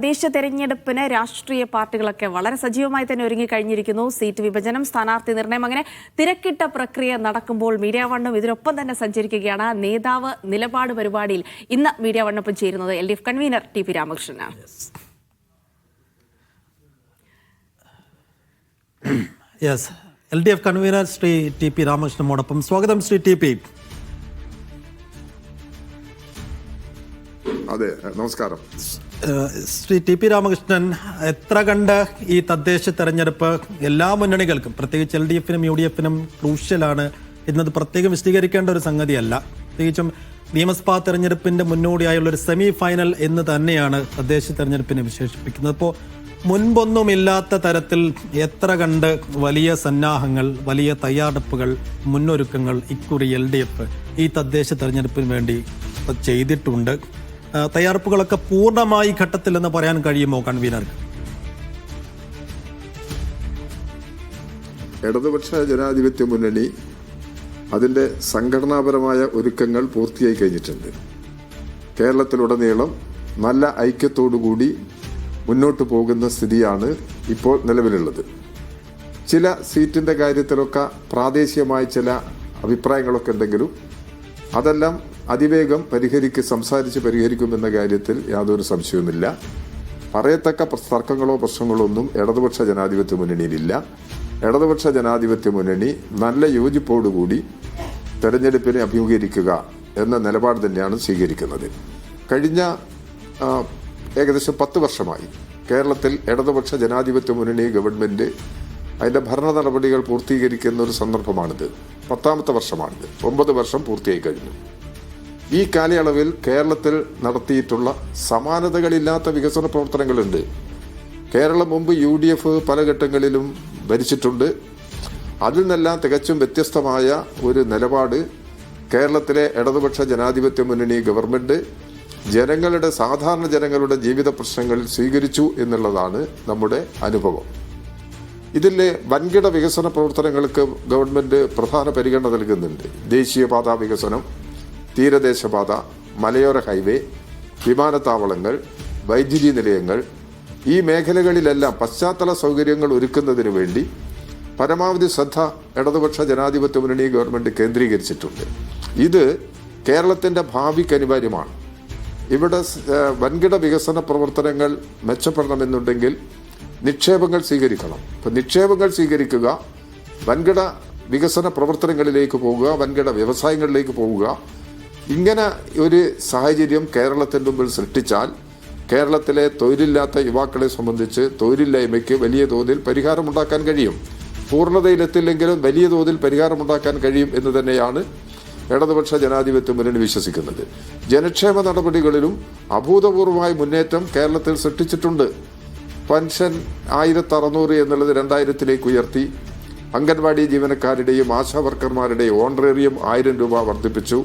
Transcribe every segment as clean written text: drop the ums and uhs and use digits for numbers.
തദ്ദേശ തെരഞ്ഞെടുപ്പിന് രാഷ്ട്രീയ പാർട്ടികളൊക്കെ വളരെ സജീവമായി തന്നെ ഒരുങ്ങിക്കഴിഞ്ഞിരിക്കുന്നു. സീറ്റ് വിഭജനം, സ്ഥാനാർത്ഥി നിർണയം, അങ്ങനെ തിരക്കിട്ട പ്രക്രിയ നടക്കുമ്പോൾ മീഡിയ വണ്ണും ഇതിനൊപ്പം തന്നെ സഞ്ചരിക്കുകയാണ്. നേതാവ് നിലപാട് പരിപാടിയിൽ ഇന്ന് മീഡിയ വണ്ണൊപ്പം ചേരുന്നത് LDF കൺവീനർ ടി പി രാമകൃഷ്ണനാണ്. LDF convener Shri T P രാമകൃഷ്ണനോടൊപ്പം സ്വാഗതം. Shri T P. അതെ, നമസ്കാരം. ശ്രീ ടി പി രാമകൃഷ്ണൻ, എത്ര കണ്ട് ഈ തദ്ദേശ തെരഞ്ഞെടുപ്പ് എല്ലാ മുന്നണികൾക്കും, പ്രത്യേകിച്ച് LDFനും UDFനും ക്രൂഷ്യലാണ് എന്നത് പ്രത്യേകം വിശദീകരിക്കേണ്ട ഒരു സംഗതിയല്ല. പ്രത്യേകിച്ചും നിയമസഭാ തെരഞ്ഞെടുപ്പിന്റെ മുന്നോടിയായുള്ള ഒരു സെമി ഫൈനൽ എന്ന് തന്നെയാണ് തദ്ദേശ തെരഞ്ഞെടുപ്പിനെ വിശേഷിപ്പിക്കുന്നത്. അപ്പോൾ മുൻപൊന്നുമില്ലാത്ത തരത്തിൽ എത്ര കണ്ട് വലിയ സന്നാഹങ്ങൾ, വലിയ തയ്യാറെടുപ്പുകൾ, മുന്നൊരുക്കങ്ങൾ ഇക്കുറി LDF ഈ തദ്ദേശ തെരഞ്ഞെടുപ്പിന് വേണ്ടി ചെയ്തിട്ടുണ്ട്. തയ്യാറെടുപ്പുകളൊക്കെ പൂർണ്ണമായി ഘട്ടത്തിലെന്ന് പറയാൻ കഴിയുമോ കൺവീനർക്ക്? ഇടതുപക്ഷ ജനാധിപത്യ മുന്നണി അതിന്റെ സംഘടനാപരമായ ഒരുക്കങ്ങൾ പൂർത്തിയായി കഴിഞ്ഞിട്ടുണ്ട്. കേരളത്തിലുടനീളം നല്ല ഐക്യത്തോടുകൂടി മുന്നോട്ട് പോകുന്ന സ്ഥിതിയാണ് ഇപ്പോൾ നിലവിലുള്ളത്. ചില സീറ്റിന്റെ കാര്യത്തിലൊക്കെ പ്രാദേശികമായ ചില അഭിപ്രായങ്ങളൊക്കെ ഉണ്ടെങ്കിലും അതെല്ലാം അതിവേഗം സംസാരിച്ച് പരിഹരിക്കുമെന്ന കാര്യത്തിൽ യാതൊരു സംശയവുമില്ല. പറയത്തക്ക തർക്കങ്ങളോ പ്രശ്നങ്ങളോ ഒന്നും ഇടതുപക്ഷ ജനാധിപത്യ മുന്നണിയിലില്ല. ഇടതുപക്ഷ ജനാധിപത്യ മുന്നണി നല്ല യോജിപ്പോടുകൂടി തെരഞ്ഞെടുപ്പിനെ അഭിമുഖീകരിക്കുക എന്ന നിലപാട് തന്നെയാണ് സ്വീകരിക്കുന്നത്. കഴിഞ്ഞ ഏകദേശം 10 വർഷമായി കേരളത്തിൽ ഇടതുപക്ഷ ജനാധിപത്യ മുന്നണി ഗവൺമെന്റ് അതിന്റെ ഭരണ നടപടികൾ പൂർത്തീകരിക്കുന്ന ഒരു സന്ദർഭമാണിത്. 10ാമത്തെ വർഷമാണിത്. 9 വർഷം പൂർത്തിയായി കഴിഞ്ഞു. ഈ കാലയളവിൽ കേരളത്തിൽ നടത്തിയിട്ടുള്ള സമാനതകളില്ലാത്ത വികസന പ്രവർത്തനങ്ങളുണ്ട്. കേരളം മുമ്പ് UDF പല ഘട്ടങ്ങളിലും ഭരിച്ചിട്ടുണ്ട്. അതിൽ നിന്നെല്ലാം തികച്ചും വ്യത്യസ്തമായ ഒരു നിലപാട് കേരളത്തിലെ ഇടതുപക്ഷ ജനാധിപത്യ മുന്നണി ഗവൺമെന്റ് സാധാരണ ജനങ്ങളുടെ ജീവിത പ്രശ്നങ്ങളിൽ സ്വീകരിച്ചു എന്നുള്ളതാണ് നമ്മുടെ അനുഭവം. ഇതിലെ വൻകിട വികസന പ്രവർത്തനങ്ങൾക്ക് ഗവൺമെന്റ് പ്രധാന പരിഗണന നൽകുന്നുണ്ട്. ദേശീയപാതാ വികസനം, തീരദേശപാത, മലയോര ഹൈവേ, വിമാനത്താവളങ്ങൾ, വൈദ്യുതി നിലയങ്ങൾ, ഈ മേഖലകളിലെല്ലാം പശ്ചാത്തല സൗകര്യങ്ങൾ ഒരുക്കുന്നതിന് വേണ്ടി പരമാവധി ശ്രദ്ധ ഇടതുപക്ഷ ജനാധിപത്യ മുന്നണി ഗവൺമെന്റ് കേന്ദ്രീകരിച്ചിട്ടുണ്ട്. ഇത് കേരളത്തിന്റെ ഭാവിക്ക് അനിവാര്യമാണ്. ഇവിടെ വൻകിട വികസന പ്രവർത്തനങ്ങൾ മെച്ചപ്പെടണമെന്നുണ്ടെങ്കിൽ നിക്ഷേപങ്ങൾ സ്വീകരിക്കണം. ഇപ്പം നിക്ഷേപങ്ങൾ സ്വീകരിക്കുക, വൻകിട വികസന പ്രവർത്തനങ്ങളിലേക്ക് പോവുക, വൻകിട വ്യവസായങ്ങളിലേക്ക് പോവുക, ഇങ്ങനെ ഒരു സാഹചര്യം കേരളത്തിൻ്റെ മുമ്പിൽ സൃഷ്ടിച്ചാൽ കേരളത്തിലെ തൊഴിലില്ലാത്ത യുവാക്കളെ സംബന്ധിച്ച് തൊഴിലില്ലായ്മയ്ക്ക് വലിയ തോതിൽ പരിഹാരമുണ്ടാക്കാൻ കഴിയും. പൂർണ്ണതയിലെത്തില്ലെങ്കിലും വലിയ തോതിൽ പരിഹാരമുണ്ടാക്കാൻ കഴിയും എന്ന് തന്നെയാണ് ഇടതുപക്ഷ ജനാധിപത്യ മുന്നണി വിശ്വസിക്കുന്നത്. ജനക്ഷേമ നടപടികളിലും അഭൂതപൂർവമായ മുന്നേറ്റം കേരളത്തിൽ സൃഷ്ടിച്ചിട്ടുണ്ട്. പെൻഷൻ 1600 എന്നുള്ളത് 2000-ലേക്ക് ഉയർത്തി. അംഗൻവാടി ജീവനക്കാരുടെയും ആശാവർക്കർമാരുടെയും ഓണറേറിയം 1000 രൂപ വർദ്ധിപ്പിച്ചു.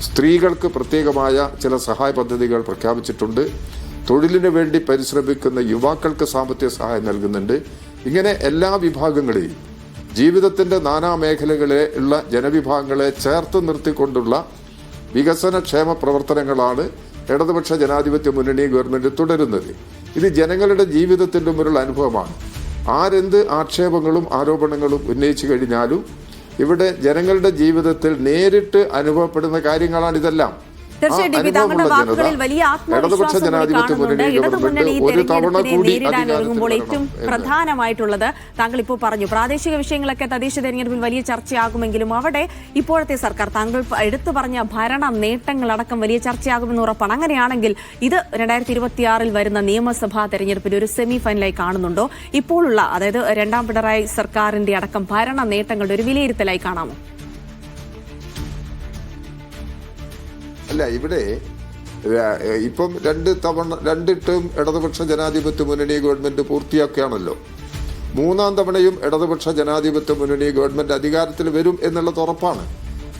സ്ത്രീകൾക്ക് പ്രത്യേകമായ ചില സഹായ പദ്ധതികൾ പ്രഖ്യാപിച്ചിട്ടുണ്ട്. തൊഴിലിനു വേണ്ടി പരിശ്രമിക്കുന്ന യുവാക്കൾക്ക് സാമ്പത്തിക സഹായം നൽകുന്നുണ്ട്. ഇങ്ങനെ എല്ലാ വിഭാഗങ്ങളെയും, ജീവിതത്തിന്റെ നാനാ മേഖലകളെ ഉള്ള ജനവിഭാഗങ്ങളെ ചേർത്ത് നിർത്തിക്കൊണ്ടുള്ള വികസനക്ഷേമ പ്രവർത്തനങ്ങളാണ് ഇടതുപക്ഷ ജനാധിപത്യ മുന്നണി ഗവൺമെന്റ് തുടരുന്നത്. ഇത് ജനങ്ങളുടെ ജീവിതത്തിന്റെ മുന്നിലുള്ള അനുഭവമാണ്. ആരെന്ത് ആക്ഷേപങ്ങളും ആരോപണങ്ങളും ഉന്നയിച്ചു കഴിഞ്ഞാലും ഇവിടെ ജനങ്ങളുടെ ജീവിതത്തിൽ നേരിട്ട് അനുഭവപ്പെടുന്ന കാര്യങ്ങളാണ് ഇതെല്ലാം. ഇടതുപക്ഷ ജനാധിപത്യ മുന്നണി ഒരു തവണ കൂടി നേരിടാനൊരുങ്ങുമ്പോൾ ഏറ്റവും പ്രധാനമായിട്ടുള്ളത് താങ്കൾ ഇപ്പോൾ പറഞ്ഞു, പ്രാദേശിക വിഷയങ്ങളൊക്കെ തദ്ദേശ തെരഞ്ഞെടുപ്പിൽ വലിയ ചർച്ചയാകുമെങ്കിലും അവിടെ ഇപ്പോഴത്തെ സർക്കാർ, താങ്കൾ എടുത്തു പറഞ്ഞ ഭരണ നേട്ടങ്ങളടക്കം വലിയ ചർച്ചയാകുമെന്ന് ഉറപ്പാണ്. അങ്ങനെയാണെങ്കിൽ ഇത് 2026 വരുന്ന നിയമസഭാ തെരഞ്ഞെടുപ്പിൽ ഒരു സെമി ഫൈനലായി കാണുന്നുണ്ടോ? ഇപ്പോഴുള്ള, അതായത് 2ാം പിണറായി സർക്കാരിന്റെ അടക്കം ഭരണ നേട്ടങ്ങളുടെ ഒരു വിലയിരുത്തലായി കാണാമോ? അല്ല, ഇവിടെ ഇപ്പം 2 ടേം ഇടതുപക്ഷ ജനാധിപത്യ മുന്നണി ഗവൺമെന്റ് പൂർത്തിയാക്കുകയാണല്ലോ. 3ാം തവണയും ഇടതുപക്ഷ ജനാധിപത്യ മുന്നണി ഗവൺമെന്റ് അധികാരത്തിൽ വരും എന്നുള്ളത് ഉറപ്പാണ്.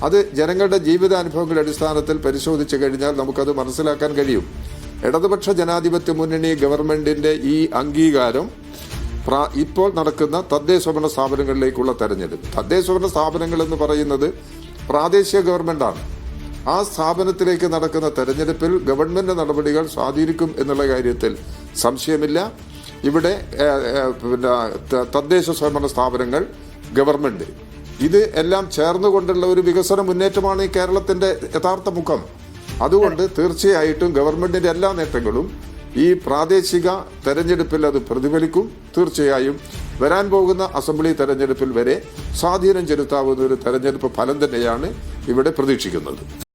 അത് ജനങ്ങളുടെ ജീവിതാനുഭവങ്ങളുടെ അടിസ്ഥാനത്തിൽ പരിശോധിച്ചു കഴിഞ്ഞാൽ നമുക്കത് മനസ്സിലാക്കാൻ കഴിയും. ഇടതുപക്ഷ ജനാധിപത്യ മുന്നണി ഗവൺമെന്റിന്റെ ഈ അംഗീകാരം ഇപ്പോൾ നടക്കുന്ന തദ്ദേശഭരണ സ്ഥാപനങ്ങളിലേക്കുള്ള തെരഞ്ഞെടുപ്പ്. തദ്ദേശഭരണ സ്ഥാപനങ്ങൾ എന്ന് പറയുന്നത് പ്രാദേശിക ഗവൺമെന്റാണ്. ആ സ്ഥാപനത്തിലേക്ക് നടക്കുന്ന തെരഞ്ഞെടുപ്പിൽ ഗവൺമെന്റ് നടപടികൾ സ്വാധീനിക്കും എന്നുള്ള കാര്യത്തിൽ സംശയമില്ല. ഇവിടെ പിന്നെ തദ്ദേശ സ്വയംഭരണ സ്ഥാപനങ്ങൾ, ഗവൺമെന്റ്, ഇത് എല്ലാം ചേർന്നുകൊണ്ടുള്ള ഒരു വികസന മുന്നേറ്റമാണ് ഈ കേരളത്തിന്റെ യഥാർത്ഥ മുഖം. അതുകൊണ്ട് തീർച്ചയായിട്ടും ഗവൺമെന്റിന്റെ എല്ലാ നേട്ടങ്ങളും ഈ പ്രാദേശിക തെരഞ്ഞെടുപ്പിൽ അത് പ്രതിഫലിക്കും. തീർച്ചയായും വരാൻ പോകുന്ന അസംബ്ലി തെരഞ്ഞെടുപ്പിൽ വരെ സ്വാധീനം ചെലുത്താവുന്ന ഒരു തെരഞ്ഞെടുപ്പ് ഫലം തന്നെയാണ് ഇവിടെ പ്രതീക്ഷിക്കുന്നത്.